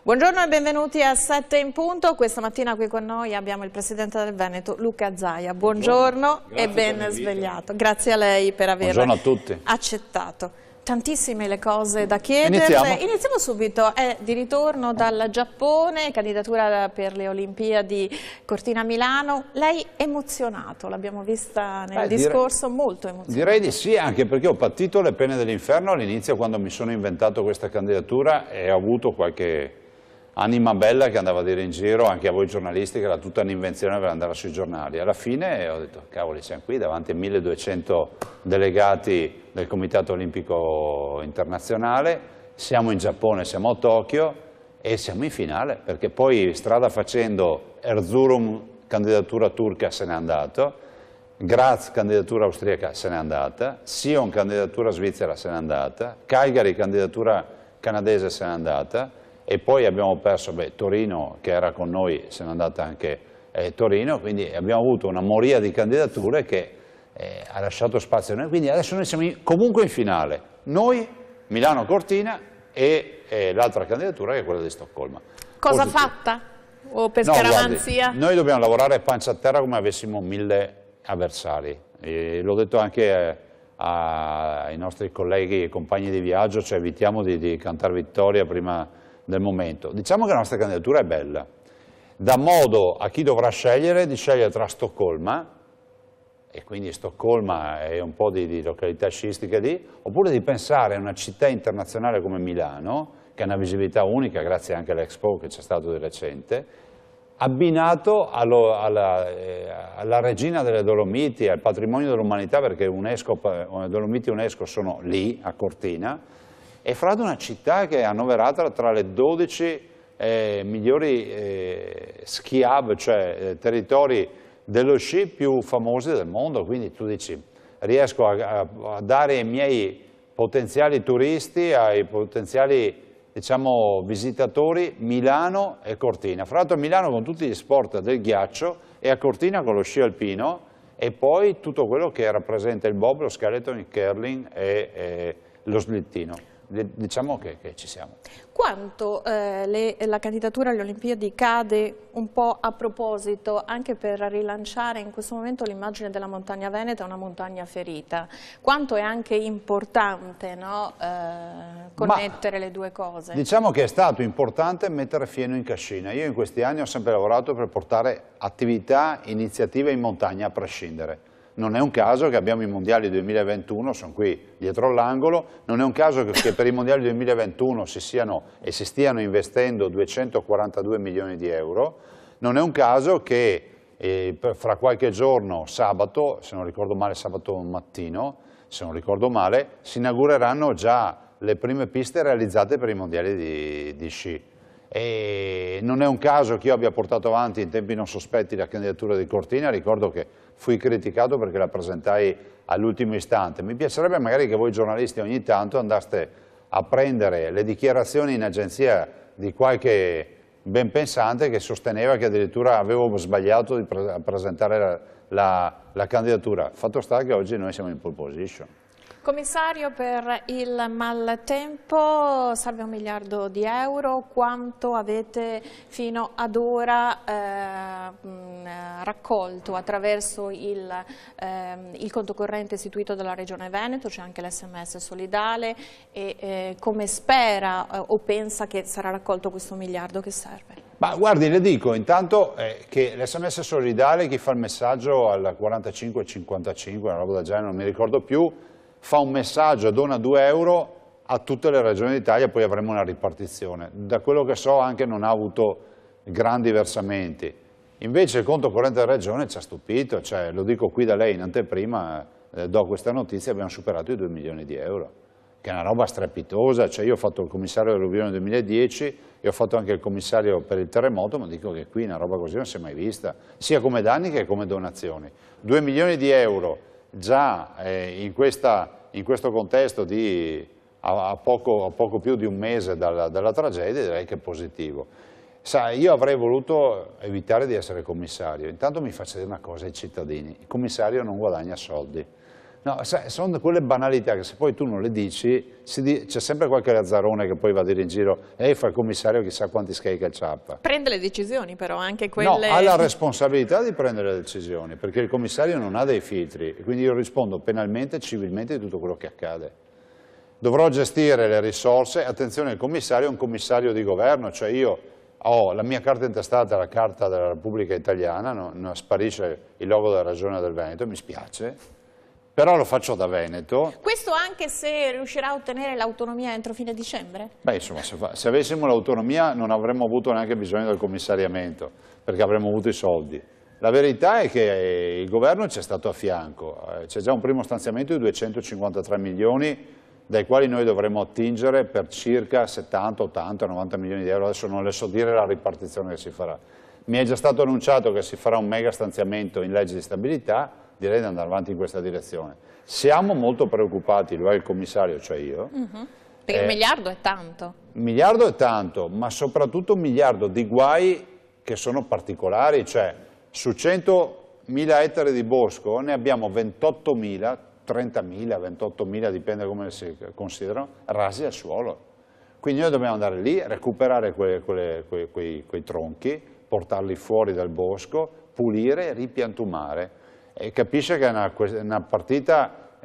Buongiorno e benvenuti a 7 in punto. Questa mattina qui con noi abbiamo il Presidente del Veneto, Luca Zaia. Buongiorno e ben svegliato. Grazie a lei per aver accettato. Tantissime le cose da chiedere. Iniziamo subito. È di ritorno dal Giappone, candidatura per le Olimpiadi Cortina-Milano. Lei è emozionato, l'abbiamo vista nel discorso, molto emozionato. Direi di sì, anche perché ho patito le pene dell'inferno all'inizio quando mi sono inventato questa candidatura e ho avuto qualche anima bella che andava a dire in giro, anche a voi giornalisti, che era tutta un'invenzione per andare sui giornali. Alla fine ho detto, cavoli, siamo qui davanti a 1200 delegati del Comitato Olimpico Internazionale, siamo in Giappone, siamo a Tokyo e siamo in finale, perché poi strada facendo Erzurum, candidatura turca, se n'è andato, Graz, candidatura austriaca, se n'è andata, Sion, candidatura svizzera, se n'è andata, Calgary, candidatura canadese, se n'è andata, e poi abbiamo perso Torino, che era con noi, se n'è andata anche Torino, quindi abbiamo avuto una moria di candidature che ha lasciato spazio a noi, quindi adesso noi siamo comunque in finale, noi, Milano Cortina e l'altra candidatura che è quella di Stoccolma. Cosa fatta? O per scaramanzia? Guardi, noi dobbiamo lavorare pancia a terra come avessimo 1000 avversari, l'ho detto anche ai nostri colleghi e compagni di viaggio, cioè evitiamo di cantare vittoria prima del momento. Diciamo che la nostra candidatura è bella, dà modo a chi dovrà scegliere di scegliere tra Stoccolma, e quindi Stoccolma è un po' di località sciistiche lì, oppure di pensare a una città internazionale come Milano, che ha una visibilità unica grazie anche all'Expo che c'è stato di recente, abbinato alla regina delle Dolomiti, al patrimonio dell'umanità, perché Dolomiti e UNESCO sono lì, a Cortina, e fra l'altro una città che è annoverata tra le 12 migliori ski hub, cioè territori dello sci più famosi del mondo, quindi tu dici riesco a dare ai miei potenziali turisti, ai potenziali diciamo, visitatori Milano e Cortina. Fra l'altro Milano con tutti gli sport del ghiaccio e a Cortina con lo sci alpino e poi tutto quello che rappresenta il bob, lo skeleton, il curling e lo slittino. Diciamo che ci siamo. Quanto la candidatura alle Olimpiadi cade un po' a proposito anche per rilanciare in questo momento l'immagine della montagna veneta, una montagna ferita, quanto è anche importante, no, connettere le due cose? Diciamo che è stato importante mettere fieno in cascina. Io in questi anni ho sempre lavorato per portare attività, iniziative in montagna a prescindere. Non è un caso che abbiamo i mondiali 2021, sono qui dietro l'angolo, non è un caso che per i mondiali 2021 si stiano investendo 242 milioni di euro, non è un caso che fra qualche giorno, sabato, se non ricordo male sabato mattino, se non ricordo male, si inaugureranno già le prime piste realizzate per i mondiali di sci. E non è un caso che io abbia portato avanti in tempi non sospetti la candidatura di Cortina, ricordo che fui criticato perché la presentai all'ultimo istante. Mi piacerebbe magari che voi giornalisti ogni tanto andaste a prendere le dichiarazioni in agenzia di qualche ben pensante che sosteneva che addirittura avevo sbagliato di presentare la candidatura. Fatto sta che oggi noi siamo in pole position. Commissario, per il maltempo serve 1 miliardo di euro, quanto avete fino ad ora raccolto attraverso il conto corrente istituito dalla Regione Veneto, c'è anche l'SMS solidale e come spera o pensa che sarà raccolto questo 1 miliardo che serve? Ma guardi, le dico intanto che l'SMS solidale, chi fa il messaggio al 45-55, una roba del genere, non mi ricordo più, fa un messaggio, dona 2 euro a tutte le regioni d'Italia, poi avremo una ripartizione. Da quello che so anche non ha avuto grandi versamenti. Invece il conto corrente della regione ci ha stupito, cioè, lo dico qui da lei in anteprima, do questa notizia, abbiamo superato i 2 milioni di euro, che è una roba strepitosa, cioè io ho fatto il commissario dell'alluvione nel 2010 e ho fatto anche il commissario per il terremoto, ma dico che qui una roba così non si è mai vista, sia come danni che come donazioni. 2 milioni di euro già in questo contesto a poco più di un mese dalla tragedia, direi che è positivo. Sai, io avrei voluto evitare di essere commissario, intanto mi faccio dire una cosa ai cittadini, il commissario non guadagna soldi, No, sono quelle banalità che se poi tu non le dici, c'è sempre qualche lazzarone che poi va a dire in giro fa il commissario chissà quanti schei che ciappa. Prende le decisioni però, anche quelle... No, ha la responsabilità di prendere le decisioni, perché il commissario non ha dei filtri, quindi io rispondo penalmente, civilmente di tutto quello che accade. Dovrò gestire le risorse, attenzione, il commissario è un commissario di governo, cioè io ho la mia carta intestata, la carta della Repubblica Italiana, non sparisce il logo della Regione del Veneto, mi spiace. Però lo faccio da Veneto. Questo anche se riuscirà a ottenere l'autonomia entro fine dicembre? Beh, insomma, se avessimo l'autonomia non avremmo avuto neanche bisogno del commissariamento, perché avremmo avuto i soldi. La verità è che il governo ci è stato a fianco, c'è già un primo stanziamento di 253 milioni, dai quali noi dovremo attingere per circa 70, 80, 90 milioni di euro, adesso non le so dire la ripartizione che si farà. Mi è già stato annunciato che si farà un mega stanziamento in legge di stabilità, direi di andare avanti in questa direzione. Siamo molto preoccupati, lo è il commissario, cioè io. Perché un miliardo è tanto. Un miliardo è tanto, ma soprattutto un miliardo di guai che sono particolari, cioè su 100.000 ettari di bosco ne abbiamo 28.000, 30.000, 28.000, dipende come si considerano, rasi al suolo. Quindi noi dobbiamo andare lì, recuperare quei tronchi, portarli fuori dal bosco, pulire e ripiantumare. E capisce che è una partita,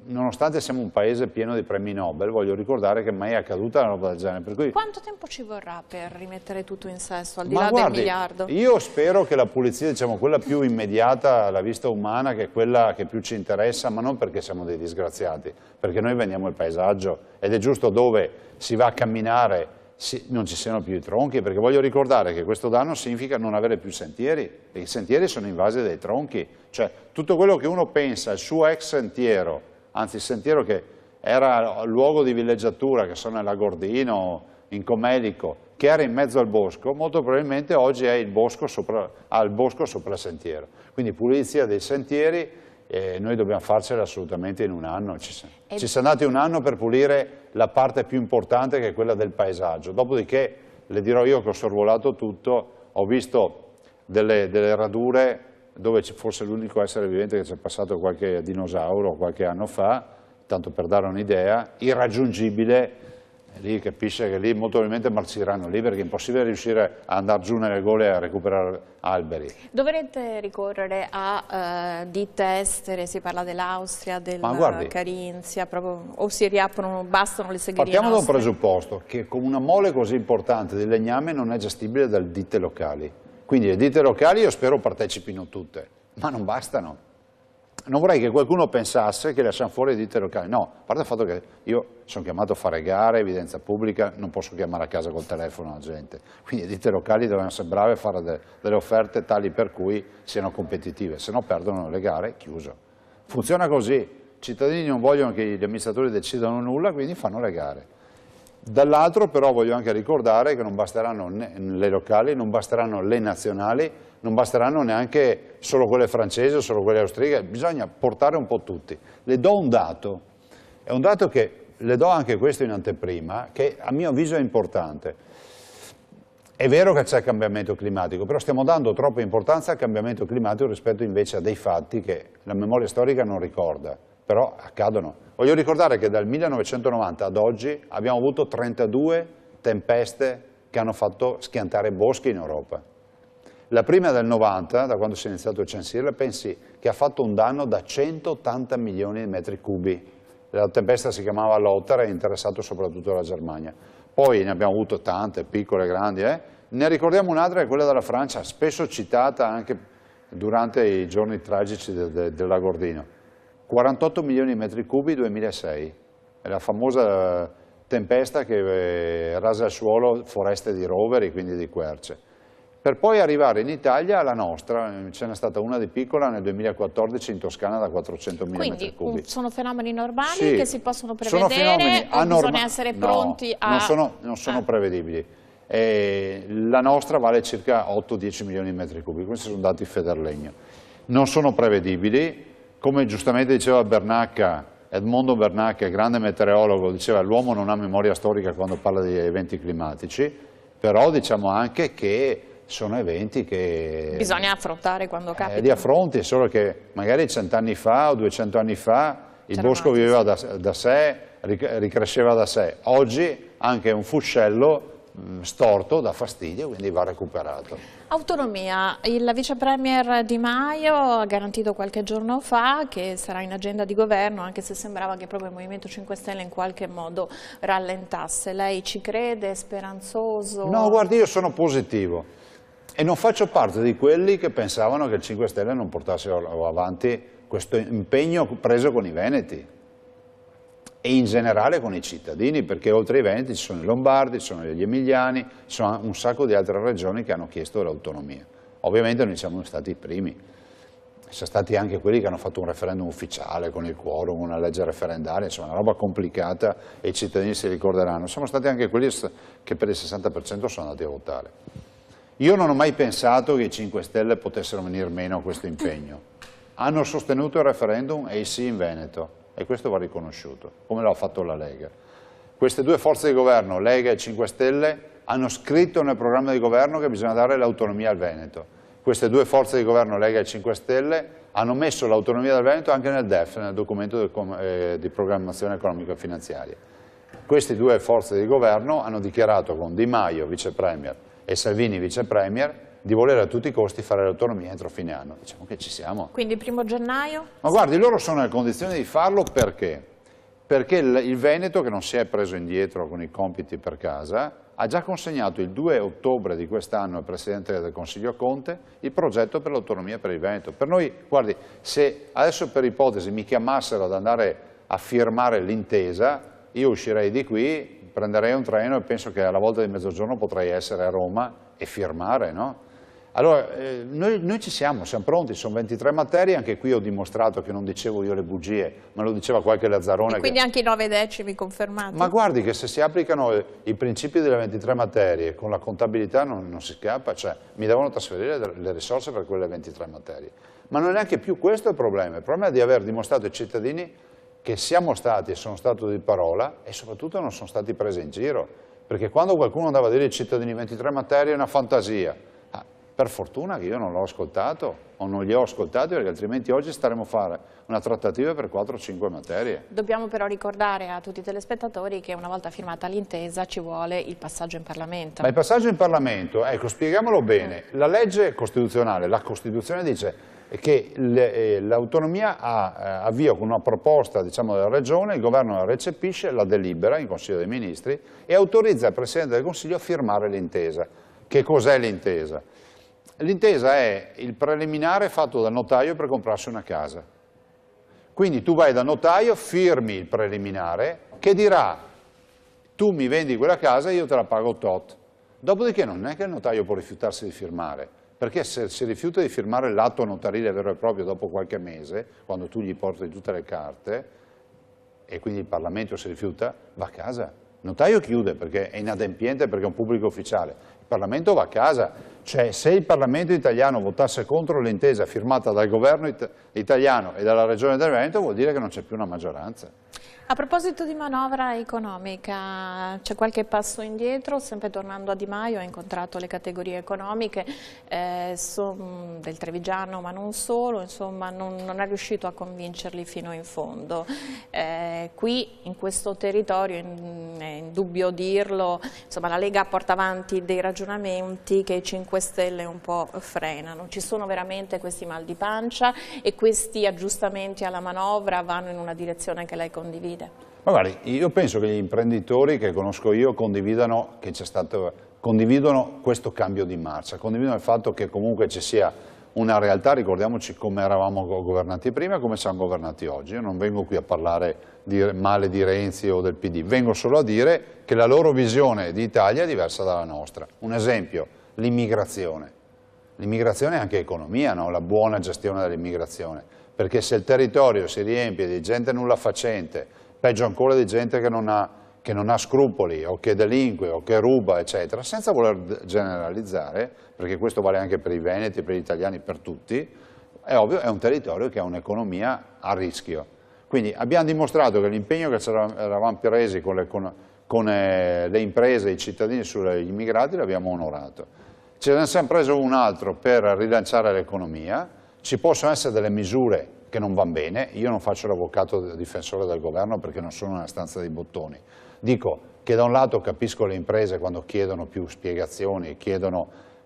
nonostante siamo un paese pieno di premi Nobel, voglio ricordare che mai è accaduta una roba del genere. Per cui... Quanto tempo ci vorrà per rimettere tutto in sesto, al di là del miliardo? Io spero che la pulizia, diciamo, quella più immediata alla vista umana, che è quella che più ci interessa, ma non perché siamo dei disgraziati, perché noi vendiamo il paesaggio ed è giusto dove si va a camminare non ci siano più i tronchi, perché voglio ricordare che questo danno significa non avere più sentieri, e i sentieri sono invasi dai tronchi, cioè tutto quello che uno pensa, il suo ex sentiero, anzi il sentiero che era luogo di villeggiatura, che sono nell'Agordino, in Comelico, che era in mezzo al bosco, molto probabilmente oggi è il bosco sopra il sentiero. Quindi pulizia dei sentieri, noi dobbiamo farcela assolutamente in un anno, ci siamo dati un anno per pulire la parte più importante che è quella del paesaggio, dopodiché le dirò io che ho sorvolato tutto, ho visto delle radure dove forse l'unico essere vivente che ci è passato qualche dinosauro qualche anno fa, tanto per dare un'idea, irraggiungibile. Lì capisce che lì molto probabilmente marciranno lì perché è impossibile riuscire a andare giù nelle gole a recuperare alberi. Dovrete ricorrere a ditte estere, si parla dell'Austria, del Carinzia, o si riaprono, bastano le segherie nostre? Partiamo da un presupposto, che con una mole così importante di legname non è gestibile dalle ditte locali. Quindi le ditte locali io spero partecipino tutte, ma non bastano. Non vorrei che qualcuno pensasse che lasciamo fuori le ditte locali, no, a parte il fatto che io sono chiamato a fare gare, evidenza pubblica, non posso chiamare a casa col telefono la gente, quindi le ditte locali devono essere brave a fare delle offerte tali per cui siano competitive, se no perdono le gare, chiuso. Funziona così, i cittadini non vogliono che gli amministratori decidano nulla, quindi fanno le gare. Dall'altro però voglio anche ricordare che non basteranno le locali, non basteranno le nazionali, non basteranno neanche solo quelle francesi o solo quelle austriache, bisogna portare un po' tutti. Le do un dato, è un dato che le do anche questo in anteprima, che a mio avviso è importante. È vero che c'è il cambiamento climatico, però stiamo dando troppa importanza al cambiamento climatico rispetto invece a dei fatti che la memoria storica non ricorda, però accadono. Voglio ricordare che dal 1990 ad oggi abbiamo avuto 32 tempeste che hanno fatto schiantare boschi in Europa. La prima del 90, da quando si è iniziato a censire, pensi che ha fatto un danno da 180 milioni di metri cubi. La tempesta si chiamava Lothar e è interessato soprattutto la Germania. Poi ne abbiamo avuto tante, piccole, grandi. Ne ricordiamo un'altra, che è quella della Francia, spesso citata anche durante i giorni tragici dell'Agordino. 48 milioni di metri cubi 2006, è la famosa tempesta che rasa al suolo foreste di roveri, quindi di querce. Per poi arrivare in Italia alla nostra, ce n'è stata una di piccola nel 2014 in Toscana da 400 metri cubi. Quindi sono fenomeni normali che si possono prevedere o bisogna essere pronti a... Non sono prevedibili. La nostra vale circa 8-10 milioni di metri cubi, questi sono dati Federlegno. Non sono prevedibili, come giustamente diceva Edmondo Bernacca, grande meteorologo, diceva l'uomo non ha memoria storica quando parla di eventi climatici, però diciamo anche che sono eventi che bisogna affrontare quando capita. Li affronti, solo che magari 100 anni fa o 200 anni fa il bosco viveva da sé, ricresceva da sé. Oggi anche un fuscello storto dà fastidio, quindi va recuperato. Autonomia, il vice premier Di Maio ha garantito qualche giorno fa che sarà in agenda di governo, anche se sembrava che proprio il Movimento 5 Stelle in qualche modo rallentasse. Lei ci crede, è speranzoso? No, guardi, io sono positivo e non faccio parte di quelli che pensavano che il 5 Stelle non portasse avanti questo impegno preso con i veneti e in generale con i cittadini, perché oltre ai veneti ci sono i lombardi, ci sono gli emiliani, ci sono un sacco di altre regioni che hanno chiesto l'autonomia. Ovviamente noi siamo stati i primi, siamo stati anche quelli che hanno fatto un referendum ufficiale con il quorum, una legge referendaria, insomma una roba complicata e i cittadini si ricorderanno. Siamo stati anche quelli che per il 60% sono andati a votare. Io non ho mai pensato che i 5 Stelle potessero venire meno a questo impegno. Hanno sostenuto il referendum e il sì in Veneto e questo va riconosciuto, come l'ha fatto la Lega. Queste due forze di governo, Lega e 5 Stelle, hanno scritto nel programma di governo che bisogna dare l'autonomia al Veneto. Queste due forze di governo, Lega e 5 Stelle, hanno messo l'autonomia del Veneto anche nel DEF, nel documento di programmazione economica e finanziaria. Queste due forze di governo hanno dichiarato con Di Maio, vice premier, e Salvini, vice premier, di volere a tutti i costi fare l'autonomia entro fine anno. Diciamo che ci siamo. Quindi 1° gennaio? Ma guardi, loro sono nelle condizioni di farlo perché? Perché il Veneto, che non si è preso indietro con i compiti per casa, ha già consegnato il 2 ottobre di quest'anno al Presidente del Consiglio Conte il progetto per l'autonomia per il Veneto. Per noi, guardi, se adesso per ipotesi mi chiamassero ad andare a firmare l'intesa, io uscirei di qui, prenderei un treno e penso che alla volta di mezzogiorno potrei essere a Roma e firmare, no? Allora, noi ci siamo pronti, sono 23 materie, anche qui ho dimostrato che non dicevo io le bugie, ma lo diceva qualche lazzarone. E quindi anche i 9 decimi confermati? Ma guardi che se si applicano i principi delle 23 materie, con la contabilità non si scappa, cioè mi devono trasferire le risorse per quelle 23 materie. Ma non è neanche più questo il problema è di aver dimostrato ai cittadini che siamo stati e sono stato di parola e soprattutto non sono stati presi in giro, perché quando qualcuno andava a dire ai cittadini 23 materie è una fantasia, per fortuna che io non l'ho ascoltato o non li ho ascoltati, perché altrimenti oggi staremo a fare una trattativa per 4 o 5 materie. Dobbiamo però ricordare a tutti i telespettatori che una volta firmata l'intesa ci vuole il passaggio in Parlamento. Ma il passaggio in Parlamento, ecco, spieghiamolo bene, la legge costituzionale, la Costituzione dice che l'autonomia avvia con una proposta, diciamo, della Regione, il Governo la recepisce, la delibera in Consiglio dei Ministri e autorizza il Presidente del Consiglio a firmare l'intesa. Che cos'è l'intesa? L'intesa è il preliminare fatto dal notaio per comprarsi una casa. Quindi tu vai dal notaio, firmi il preliminare che dirà tu mi vendi quella casa e io te la pago tot. Dopodiché non è che il notaio può rifiutarsi di firmare, perché se si rifiuta di firmare l'atto notarile vero e proprio dopo qualche mese, quando tu gli porti tutte le carte e quindi il Parlamento si rifiuta, va a casa. Il notaio chiude perché è inadempiente, perché è un pubblico ufficiale. Il Parlamento va a casa. Cioè, se il Parlamento italiano votasse contro l'intesa firmata dal governo italiano e dalla Regione del Veneto, vuol dire che non c'è più una maggioranza. A proposito di manovra economica, c'è qualche passo indietro? Sempre tornando a Di Maio, ha incontrato le categorie economiche del Trevigiano, ma non solo, insomma non è riuscito a convincerli fino in fondo. Qui, in questo territorio, è indubbio dirlo, insomma la Lega porta avanti dei ragionamenti che i 5 Stelle un po' frenano. Ci sono veramente questi mal di pancia e questi aggiustamenti alla manovra vanno in una direzione che lei condivide? Ma guardi, io penso che gli imprenditori che conosco io condividono questo cambio di marcia, condividono il fatto che comunque ci sia una realtà, ricordiamoci come eravamo governati prima e come siamo governati oggi. Io non vengo qui a parlare male di Renzi o del PD, vengo solo a dire che la loro visione di Italia è diversa dalla nostra. Un esempio, l'immigrazione. L'immigrazione è anche economia, no? La buona gestione dell'immigrazione, perché se il territorio si riempie di gente nulla facente, peggio ancora di gente che non ha scrupoli o che delinque o che ruba, eccetera, senza voler generalizzare, perché questo vale anche per i veneti, per gli italiani, per tutti, è ovvio, è un territorio che ha un'economia a rischio. Quindi abbiamo dimostrato che l'impegno che ci eravamo presi con le imprese e i cittadini sugli immigrati l'abbiamo onorato. ce ne siamo preso un altro per rilanciare l'economia, ci possono essere delle misure che non vanno bene, io non faccio l'avvocato difensore del governo perché non sono nella stanza dei bottoni, dico che da un lato capisco le imprese quando chiedono più spiegazioni,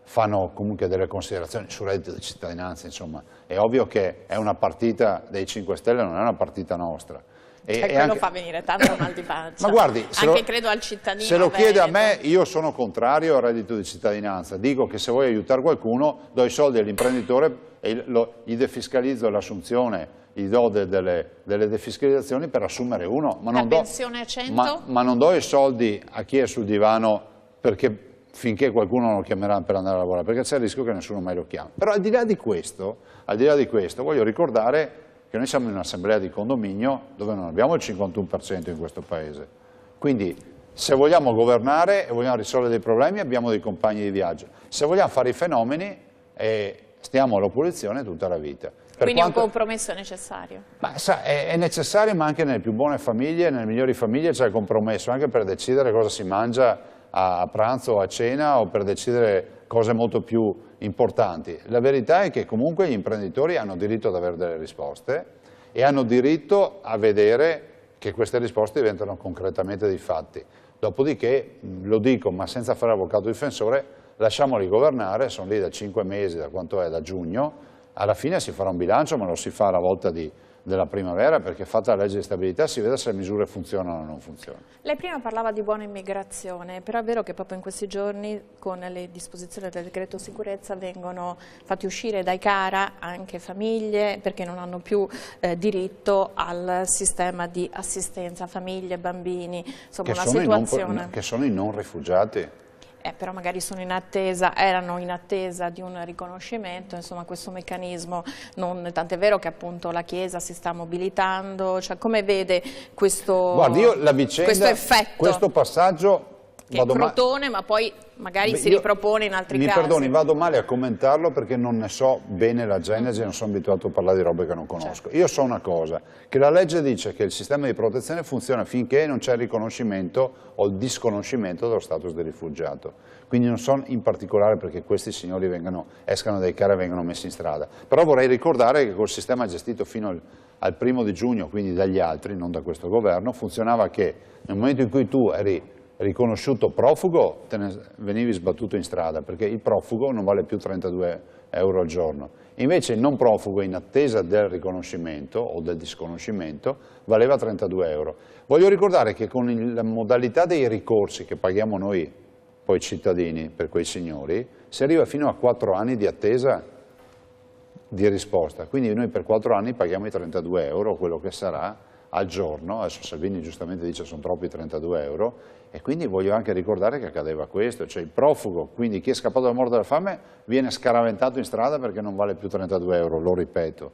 fanno comunque delle considerazioni sul reddito di cittadinanza, insomma, è ovvio che è una partita dei 5 Stelle, non è una partita nostra. E quello anche... fa venire tanto mal di pancia, ma guardi, anche credo al cittadino. Se lo chiede a me, io sono contrario al reddito di cittadinanza, dico che se vuoi aiutare qualcuno do i soldi all'imprenditore e gli defiscalizzo l'assunzione, gli do delle defiscalizzazioni per assumere uno, ma non, pensione 100? Ma non do i soldi a chi è sul divano finché qualcuno lo chiamerà per andare a lavorare, perché c'è il rischio che nessuno mai lo chiami. Però al di là di questo voglio ricordare che noi siamo in un'assemblea di condominio dove non abbiamo il 51% in questo paese. Quindi se vogliamo governare e vogliamo risolvere dei problemi abbiamo dei compagni di viaggio. Se vogliamo fare i fenomeni stiamo all'opposizione tutta la vita. Quindi un compromesso è necessario? È necessario, ma anche nelle più buone famiglie, nelle migliori famiglie c'è il compromesso, anche per decidere cosa si mangia a pranzo o a cena o per decidere cose molto più importanti. La verità è che comunque gli imprenditori hanno diritto ad avere delle risposte e hanno diritto a vedere che queste risposte diventano concretamente dei fatti. Dopodiché, lo dico, ma senza fare avvocato difensore, lasciamoli governare, sono lì da 5 mesi, da quanto è, da giugno, alla fine si farà un bilancio, ma lo si fa alla volta della primavera, perché fatta la legge di stabilità si vede se le misure funzionano o non funzionano. Lei prima parlava di buona immigrazione, però è vero che proprio in questi giorni con le disposizioni del decreto sicurezza vengono fatti uscire dai CARA anche famiglie perché non hanno più diritto al sistema di assistenza, famiglie, bambini, insomma una situazione... Che sono i non rifugiati. Però magari erano in attesa di un riconoscimento, insomma questo meccanismo, tant'è vero che appunto la Chiesa si sta mobilitando, cioè come vede questo, guardi, io la vicenda, questo effetto? Questo passaggio... Che è crotone, ma poi magari si ripropone in altri casi. Mi perdoni, vado male a commentarlo perché non ne so bene la genesi, non sono abituato a parlare di robe che non conosco. Certo. Io so una cosa, che la legge dice che il sistema di protezione funziona finché non c'è il riconoscimento o il disconoscimento dello status di rifugiato. Quindi non so in particolare perché questi signori escano dai CARA e vengono messi in strada. Però vorrei ricordare che col sistema gestito fino al 1° giugno, quindi dagli altri, non da questo governo, funzionava che nel momento in cui tu eri riconosciuto profugo venivi sbattuto in strada perché il profugo non vale più 32 euro al giorno, invece il non profugo in attesa del riconoscimento o del disconoscimento valeva 32 euro. Voglio ricordare che con la modalità dei ricorsi che paghiamo noi poi cittadini per quei signori si arriva fino a 4 anni di attesa di risposta, quindi noi per 4 anni paghiamo i 32 euro, quello che sarà al giorno, adesso Salvini giustamente dice che sono troppi 32 euro, e quindi voglio anche ricordare che accadeva questo, cioè il profugo, quindi chi è scappato dalla morte della fame viene scaraventato in strada perché non vale più 32 euro, lo ripeto.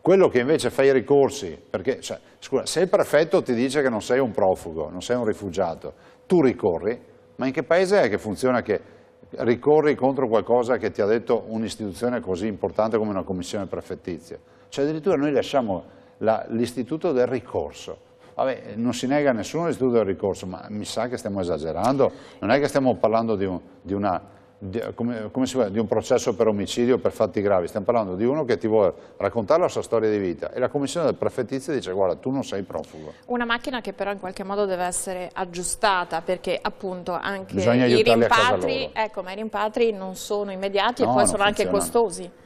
Quello che invece fa i ricorsi, perché scusa, se il prefetto ti dice che non sei un profugo, non sei un rifugiato, tu ricorri, ma in che paese è che funziona che ricorri contro qualcosa che ti ha detto un'istituzione così importante come una commissione prefettizia? Cioè addirittura noi lasciamo l'istituto del ricorso. Vabbè, non si nega a nessuno l'istituto del ricorso, ma mi sa che stiamo esagerando, non è che stiamo parlando di un processo per omicidio per fatti gravi, stiamo parlando di uno che ti vuole raccontare la sua storia di vita e la commissione del prefettizio dice guarda tu non sei profugo. Una macchina che però in qualche modo deve essere aggiustata perché appunto anche i rimpatri, ecco, ma i rimpatri non sono immediati e poi sono anche costosi.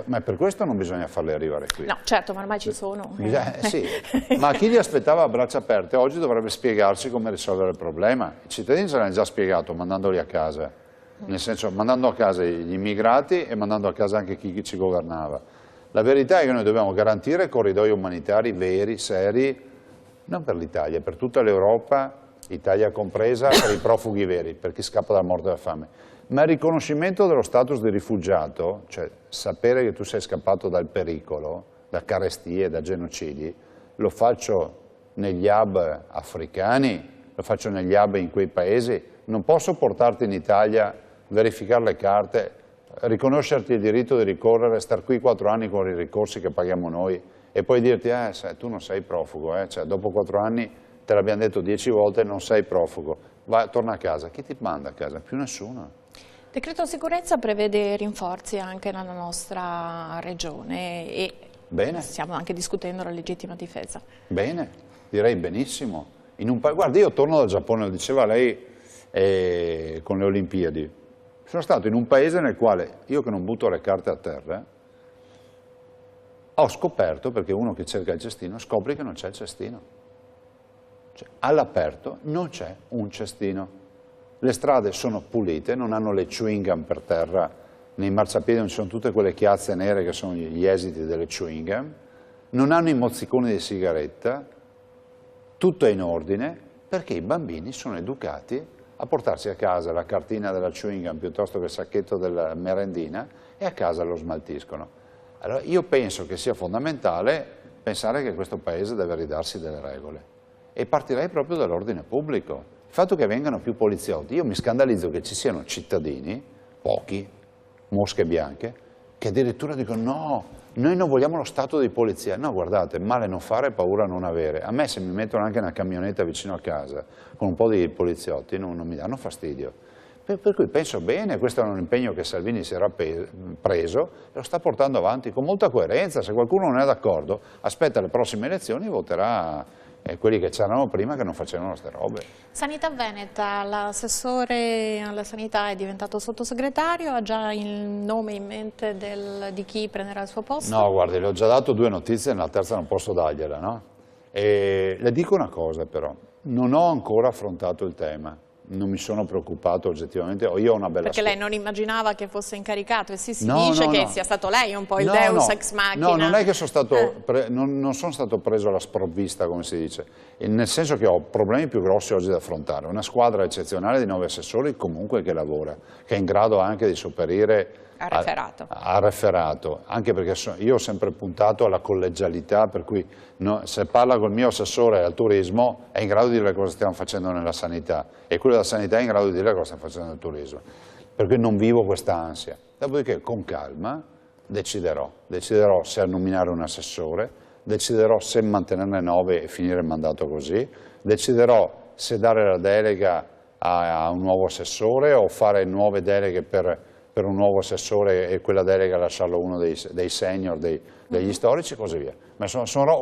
Ma per questo non bisogna farli arrivare qui. No, certo, ma ormai ci sono. Sì, ma chi li aspettava a braccia aperte oggi dovrebbe spiegarsi come risolvere il problema. I cittadini ce l'hanno già spiegato mandandoli a casa, nel senso mandando a casa gli immigrati e mandando a casa anche chi ci governava. La verità è che noi dobbiamo garantire corridoi umanitari veri, seri, non per l'Italia, per tutta l'Europa, Italia compresa, per i profughi veri, per chi scappa dalla morte della fame. Ma il riconoscimento dello status di rifugiato, cioè sapere che tu sei scappato dal pericolo, da carestie, da genocidi, lo faccio negli hub africani, lo faccio negli hub in quei paesi, non posso portarti in Italia, verificare le carte, riconoscerti il diritto di ricorrere, star qui 4 anni con i ricorsi che paghiamo noi e poi dirti tu non sei profugo, cioè, dopo 4 anni te l'abbiamo detto 10 volte non sei profugo, torna a casa. Chi ti manda a casa? Più nessuno. Decreto sicurezza prevede rinforzi anche nella nostra regione e bene. Stiamo anche discutendo la legittima difesa. Bene, direi benissimo. Guarda, io torno dal Giappone, lo diceva lei con le Olimpiadi. Sono stato in un paese nel quale, io che non butto le carte a terra, ho scoperto, perché uno che cerca il cestino, scopri che non c'è il cestino. Cioè, all'aperto non c'è un cestino. Le strade sono pulite, non hanno le chewing gum per terra, nei marciapiedi non ci sono tutte quelle chiazze nere che sono gli esiti delle chewing gum, non hanno i mozziconi di sigaretta, tutto è in ordine, perché i bambini sono educati a portarsi a casa la cartina della chewing gum piuttosto che il sacchetto della merendina e a casa lo smaltiscono. Allora io penso che sia fondamentale pensare che questo paese deve ridarsi delle regole e partirei proprio dall'ordine pubblico. Il fatto che vengano più poliziotti, io mi scandalizzo che ci siano cittadini, pochi, mosche bianche, che addirittura dicono no, noi non vogliamo lo stato di polizia. No, guardate, male non fare, paura non avere. A me se mi mettono anche una camionetta vicino a casa con un po' di poliziotti non mi danno fastidio. Per cui penso bene, questo è un impegno che Salvini si era preso e lo sta portando avanti con molta coerenza. Se qualcuno non è d'accordo, aspetta le prossime elezioni e voterà quelli che c'erano prima che non facevano queste robe. Sanità Veneta, l'assessore alla sanità è diventato sottosegretario, ha già il nome in mente di chi prenderà il suo posto? No, guardi, le ho già dato 2 notizie, nella terza non posso dargliela, no? E le dico una cosa però, non ho ancora affrontato il tema. Non mi sono preoccupato oggettivamente, io ho una bella Perché lei non immaginava che fosse incaricato e si dice che sia stato lei un po' il deus ex machina. No, non è che sono stato non sono stato preso alla sprovvista, come si dice, nel senso che ho problemi più grossi oggi da affrontare. Una squadra eccezionale di 9 assessori comunque che lavora, che è in grado anche di sopperire a referato, anche perché io ho sempre puntato alla collegialità, per cui se parla col mio assessore al turismo è in grado di dire cosa stiamo facendo nella sanità e quello della sanità è in grado di dire cosa stiamo facendo nel turismo, per cui non vivo questa ansia. Dopodiché con calma deciderò se nominare un assessore, deciderò se mantenerne 9 e finire il mandato così, deciderò se dare la delega a un nuovo assessore o fare nuove deleghe per un nuovo assessore e quella delega lasciarlo uno dei senior, degli storici e così via. Ma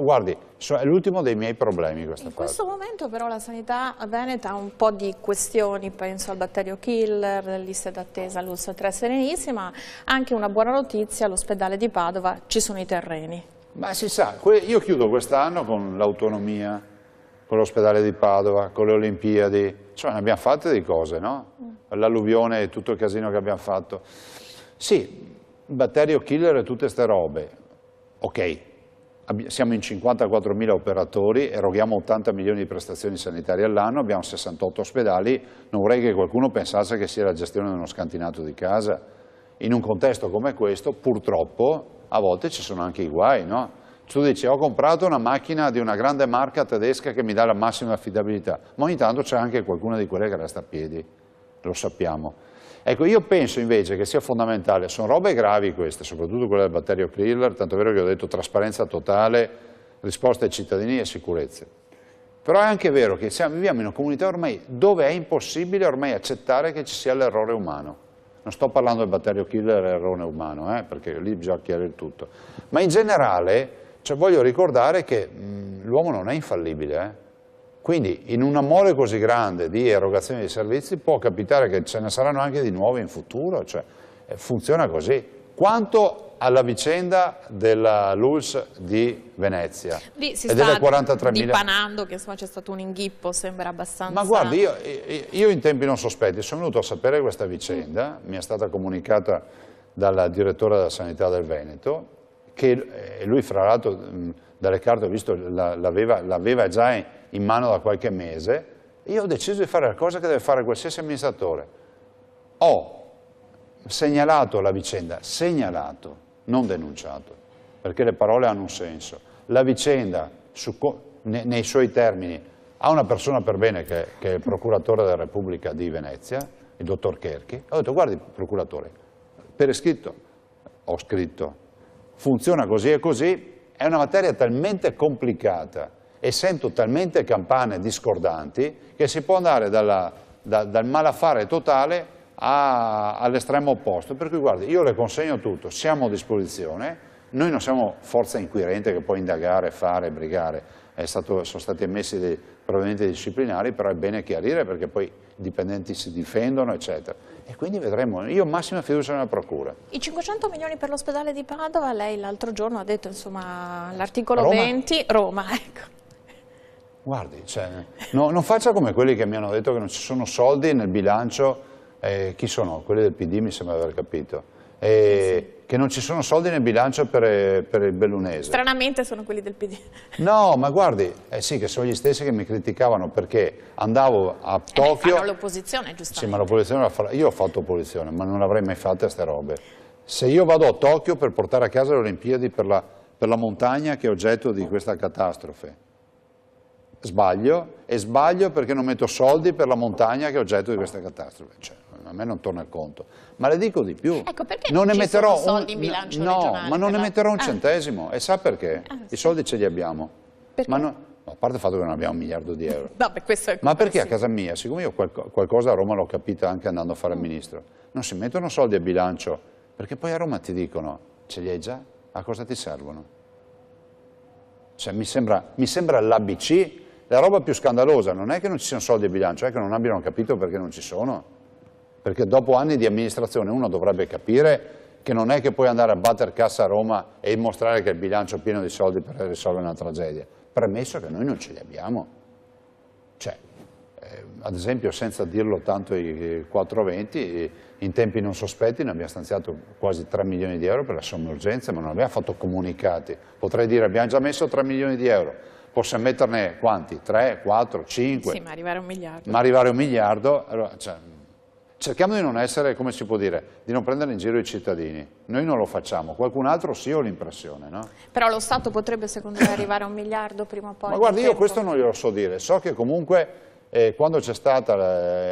guardi, è l'ultimo dei miei problemi questa fase. In questo momento però la sanità veneta ha un po' di questioni, penso al batterio killer, liste d'attesa all'ULSS 3 Serenissima, anche una buona notizia, all'ospedale di Padova ci sono i terreni. Ma si sa, io chiudo quest'anno con l'autonomia, con l'ospedale di Padova, con le Olimpiadi, cioè ne abbiamo fatte di cose, no? L'alluvione e tutto il casino che abbiamo fatto. Sì, batterio killer e tutte ste robe, ok, siamo in 54.000 operatori, eroghiamo 80 milioni di prestazioni sanitarie all'anno, abbiamo 68 ospedali, non vorrei che qualcuno pensasse che sia la gestione di uno scantinato di casa. In un contesto come questo, purtroppo, a volte ci sono anche i guai, no? Tu dici, ho comprato una macchina di una grande marca tedesca che mi dà la massima affidabilità, ma ogni tanto c'è anche qualcuna di quelle che resta a piedi, lo sappiamo. Ecco, io penso invece che sia fondamentale, sono robe gravi queste, soprattutto quelle del batterio killer, tanto è vero che ho detto trasparenza totale, risposte ai cittadini e sicurezza. Però è anche vero che viviamo in una comunità ormai dove è impossibile ormai accettare che ci sia l'errore umano. Non sto parlando del batterio killer e l'errore umano, perché lì bisogna chiarire tutto. Ma in generale, voglio ricordare che l'uomo non è infallibile, Quindi in un amore così grande di erogazione di servizi può capitare che ce ne saranno anche di nuovi in futuro, funziona così. Quanto alla vicenda della LULSS di Venezia lì si sta dipanando che c'è stato un inghippo, sembra abbastanza... Ma guardi, io in tempi non sospetti sono venuto a sapere questa vicenda, mi è stata comunicata dal direttore della sanità del Veneto, che lui fra l'altro dalle carte ho visto l'aveva già in mano da qualche mese, e io ho deciso di fare la cosa che deve fare qualsiasi amministratore. Ho segnalato la vicenda, non denunciato, perché le parole hanno un senso. La vicenda, nei suoi termini, ha una persona per bene che è il procuratore della Repubblica di Venezia, il dottor Cherchi. Ho detto, guardi procuratore, per iscritto ho scritto, funziona così e così, è una materia talmente complicata e sento talmente campane discordanti che si può andare dal malaffare totale all'estremo opposto, per cui guardi, io le consegno tutto, siamo a disposizione, noi non siamo forza inquirente che può indagare, fare, brigare, sono stati emessi dei provvedimenti disciplinari, però è bene chiarire perché poi i dipendenti si difendono, eccetera. E quindi vedremo, io ho massima fiducia nella Procura. I 500 milioni per l'ospedale di Padova, lei l'altro giorno ha detto, insomma, l'articolo 20, Roma, ecco. Guardi, non faccia come quelli che mi hanno detto che non ci sono soldi nel bilancio, chi sono? Quelli del PD mi sembra di aver capito, sì. Che non ci sono soldi nel bilancio per il bellunese. Stranamente sono quelli del PD. No, ma guardi, sì, che sono gli stessi che mi criticavano perché andavo a Tokyo... fanno l'opposizione, giustamente. Sì, ma l'opposizione io ho fatto opposizione, ma non l'avrei mai fatta queste robe. Se io vado a Tokyo per portare a casa le Olimpiadi per la montagna che è oggetto di questa catastrofe, sbaglio, e sbaglio perché non metto soldi per la montagna che è oggetto di questa catastrofe. Cioè, a me non torna il conto. Ma le dico di più. Ecco, perché non ne ci metterò sono soldi in bilancio regionale? No, ma non ne metterò un centesimo. E sa perché? I soldi ce li abbiamo. Perché? Ma a parte il fatto che non abbiamo 1 miliardo di euro. Vabbè, questo è ma perché a casa mia, siccome io qualcosa a Roma l'ho capita anche andando a fare il ministro, non si mettono soldi a bilancio, perché poi a Roma ti dicono, ce li hai già? A cosa ti servono? Cioè, mi sembra l'ABC. La roba più scandalosa non è che non ci siano soldi a bilancio, è che non abbiano capito perché non ci sono. Perché dopo anni di amministrazione uno dovrebbe capire che non è che puoi andare a battere cassa a Roma e dimostrare che il bilancio è pieno di soldi per risolvere una tragedia. Premesso che noi non ce li abbiamo. Cioè, ad esempio, senza dirlo tanto i 420, in tempi non sospetti ne abbiamo stanziato quasi 3 milioni di euro per le somme urgenze, ma non abbiamo fatto comunicati. Potrei dire abbiamo già messo 3 milioni di euro. Possiamo metterne quanti? 3, 4, 5? Sì, ma arrivare a 1 miliardo. Ma arrivare a 1 miliardo, allora, cerchiamo di non essere, come si può dire, di non prendere in giro i cittadini. Noi non lo facciamo, qualcun altro sì, ho l'impressione, no? Però lo Stato potrebbe, secondo me, arrivare a 1 miliardo prima o poi. Ma guardi, io questo non glielo so dire. So che comunque quando c'è stata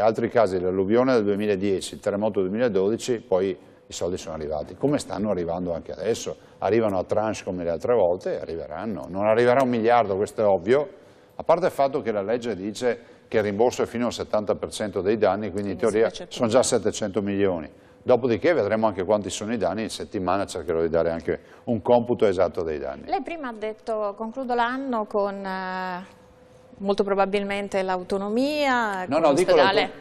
altri casi, l'alluvione del 2010, il terremoto del 2012, poi i soldi sono arrivati, come stanno arrivando anche adesso, arrivano a tranche come le altre volte e arriveranno. Non arriverà 1 miliardo, questo è ovvio, a parte il fatto che la legge dice che il rimborso è fino al 70% dei danni, quindi in teoria sono già 700 milioni. Dopodiché vedremo anche quanti sono i danni, in settimana cercherò di dare anche un computo esatto dei danni. Lei prima ha detto concludo l'anno con... molto probabilmente l'autonomia, con l'ospedale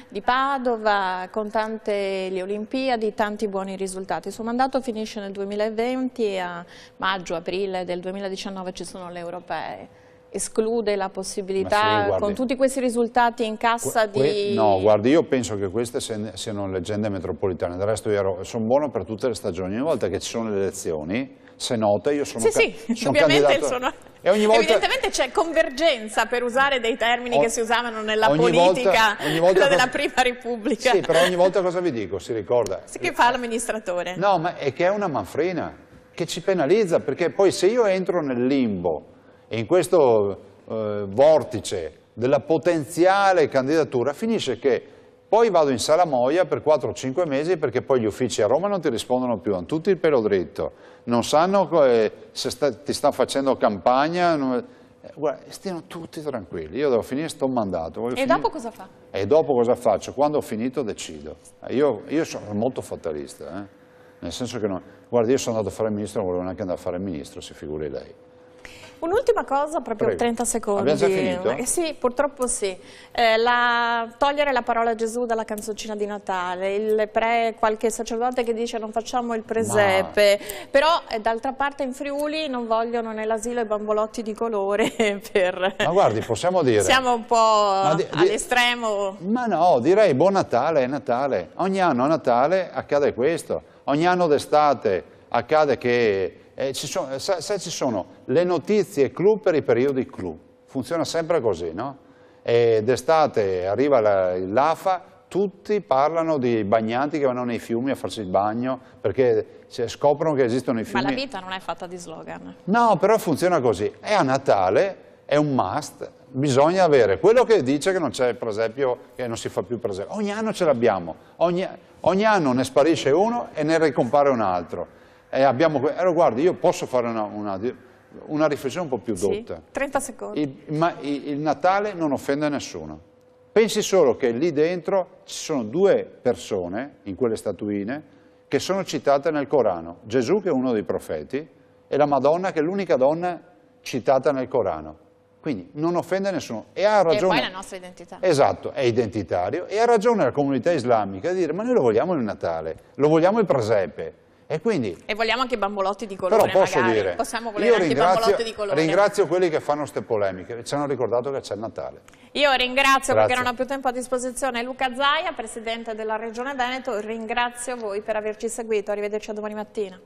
di Padova, con tante le Olimpiadi, tanti buoni risultati. Il suo mandato finisce nel 2020 e a maggio-aprile del 2019 ci sono le europee. Esclude la possibilità, sì, con tutti questi risultati in cassa di... No, guardi, io penso che queste siano leggende metropolitane, del resto io sono buono per tutte le stagioni, ogni volta che ci sono le elezioni, se nota, io sono, sono candidato... E ogni volta... Evidentemente c'è convergenza, per usare dei termini che si usavano nella politica, quella della Prima Repubblica. Sì, però ogni volta cosa vi dico, si ricorda? Sì, che fa l'amministratore. No, ma è che è una manfrina, che ci penalizza, perché poi se io entro nel limbo, e in questo vortice della potenziale candidatura finisce che poi vado in salamoia per 4 o 5 mesi perché poi gli uffici a Roma non ti rispondono più, hanno tutti il pelo dritto, non sanno se ti stanno facendo campagna, guarda, stiano tutti tranquilli, io devo finire sto mandato. E dopo cosa fa? E dopo cosa faccio? Quando ho finito decido. Io sono molto fatalista, nel senso che guarda, io sono andato a fare il ministro, non volevo neanche andare a fare il ministro, si figuri lei. Un'ultima cosa, proprio. Prego. 30 secondi. Abbiamo già finito? Sì, purtroppo sì. Togliere la parola Gesù dalla canzoncina di Natale, qualche sacerdote che dice non facciamo il presepe, però d'altra parte in Friuli non vogliono nell'asilo i bambolotti di colore per... Ma guardi, possiamo dire... Siamo un po' all'estremo. Ma no, direi buon Natale, è Natale. Ogni anno a Natale accade questo, ogni anno d'estate accade che... ci sono le notizie clou per i periodi clou, funziona sempre così, no? D'estate arriva l'AFA, tutti parlano di bagnanti che vanno nei fiumi a farsi il bagno perché scoprono che esistono i fiumi. Ma la vita non è fatta di slogan. No, però funziona così, e a Natale è un must, bisogna avere quello che dice che non c'è presepio, che non si fa più presepio, ogni anno ce l'abbiamo, ogni anno ne sparisce uno e ne ricompare un altro. Guardi, io posso fare una riflessione un po' più dotta. Sì, 30 secondi. Il Natale non offende nessuno. Pensi solo che lì dentro ci sono 2 persone, in quelle statuine, che sono citate nel Corano. Gesù, che è uno dei profeti, e la Madonna, che è l'unica donna citata nel Corano. Quindi non offende nessuno. E ha ragione. E poi la nostra identità. Esatto, è identitario. E ha ragione la comunità islamica a dire: ma noi lo vogliamo il Natale, lo vogliamo il presepe. E vogliamo anche i bambolotti di colore, però posso magari. Dire, possiamo volere anche i bambolotti di colore. Ringrazio quelli che fanno queste polemiche, ci hanno ricordato che c'è il Natale. Io ringrazio, perché non ho più tempo a disposizione, Luca Zaia, Presidente della Regione Veneto, ringrazio voi per averci seguito, arrivederci a domani mattina.